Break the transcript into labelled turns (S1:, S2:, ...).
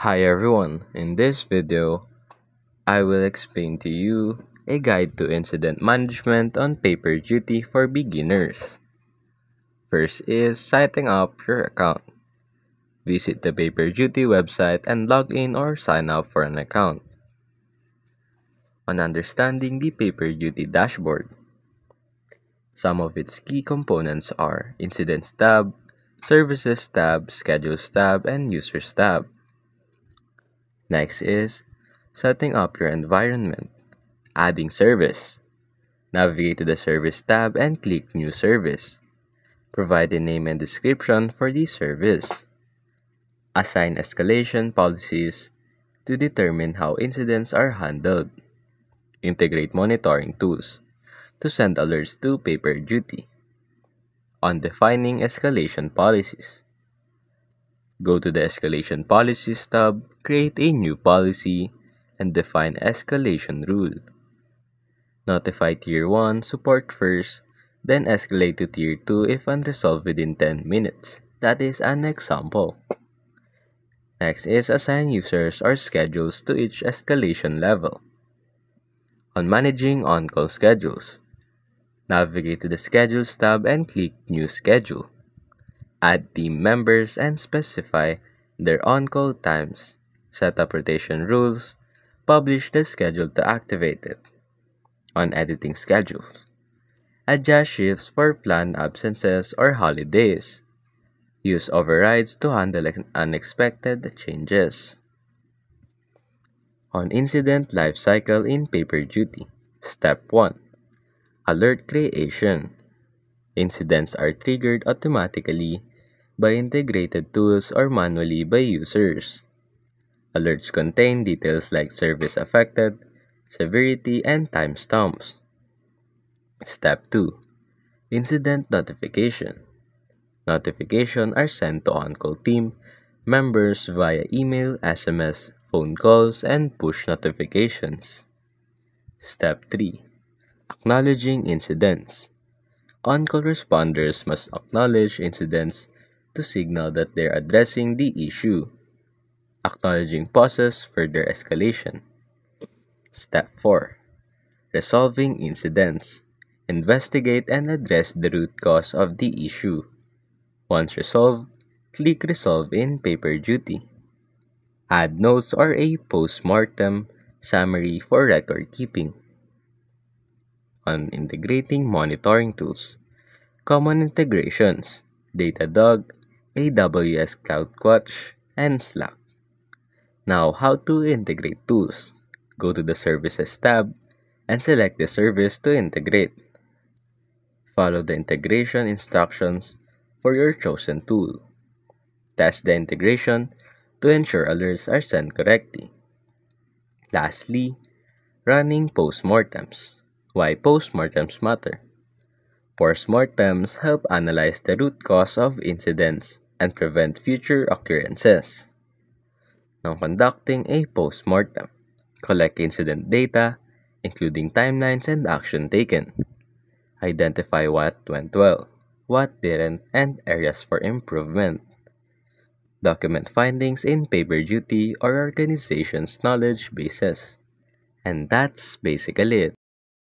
S1: Hi everyone, in this video, I will explain to you a guide to incident management on paper duty for beginners. First is setting up your account. Visit the paper duty website and log in or sign up for an account. On understanding the paper duty dashboard, some of its key components are Incidents tab, Services tab, Schedules tab, and Users tab. Next is setting up your environment. Adding service. Navigate to the Service tab and click New Service. Provide a name and description for the service. Assign escalation policies to determine how incidents are handled. Integrate monitoring tools to send alerts to paper duty. On defining escalation policies, go to the Escalation Policies tab, create a new policy, and define escalation rule. Notify Tier 1 support first, then escalate to Tier 2 if unresolved within 10 minutes. That is an example. Next is assign users or schedules to each escalation level. On managing on-call schedules, navigate to the Schedules tab and click New Schedule. Add team members and specify their on-call times. Set up rotation rules. Publish the schedule to activate it. On editing schedules, adjust shifts for planned absences or holidays. Use overrides to handle unexpected changes. On incident lifecycle in paper duty, Step 1. Alert creation. Incidents are triggered automatically by integrated tools or manually by users. Alerts contain details like service affected, severity, and timestamps. Step 2. Incident notification. Notifications are sent to on-call team members via email, SMS, phone calls, and push notifications. Step 3. Acknowledging incidents. On-call responders must acknowledge incidents to signal that they're addressing the issue. Acknowledging pauses further escalation. Step 4. Resolving incidents. Investigate and address the root cause of the issue. Once resolved, click Resolve in paper duty. Add notes or a post-mortem summary for record keeping. On integrating monitoring tools, common integrations, Datadog, AWS CloudWatch, and Slack. Now, how to integrate tools? Go to the Services tab and select the service to integrate. Follow the integration instructions for your chosen tool. Test the integration to ensure alerts are sent correctly. Lastly, running postmortems. Why postmortems matter? Postmortems help analyze the root cause of incidents and prevent future occurrences. Now, conducting a postmortem, collect incident data, including timelines and action taken. Identify what went well, what didn't, and areas for improvement. Document findings in paper duty or organization's knowledge bases. And that's basically it.